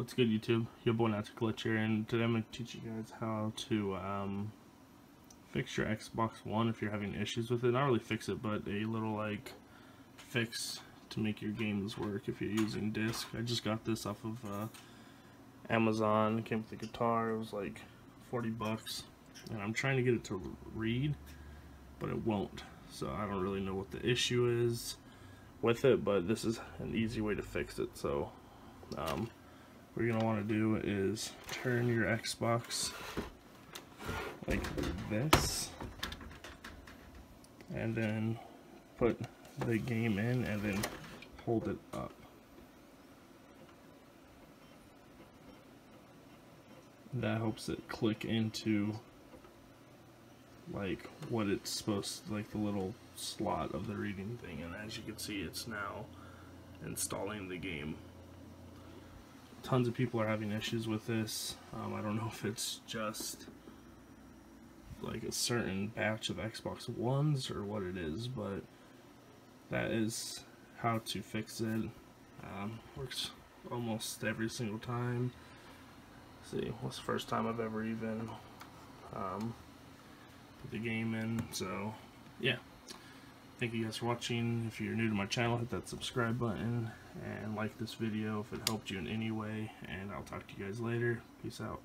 What's good, YouTube? Your boy Not to Glitch here, and today I'm going to teach you guys how to fix your Xbox One if you're having issues with it. Not really fix it, but a little like fix to make your games work if you're using disc. I just got this off of Amazon. It came with the guitar. It was like 40 bucks, and I'm trying to get it to read, but it won't. So I don't really know what the issue is with it, but this is an easy way to fix it. So what you're going to want to do is turn your Xbox like this, and then put the game in, and then hold it up. That helps it click into like what it's supposed to, like the little slot of the reading thing, and as you can see, it's now installing the game. Tons of people are having issues with this. I don't know if it's just like a certain batch of Xbox Ones or what it is, but that is how to fix it. Works almost every single time. Let's see, what's the first time I've ever even put the game in? So yeah, thank you guys for watching. If you're new to my channel, hit that subscribe button and like this video if it helped you in any way, and I'll talk to you guys later. Peace out.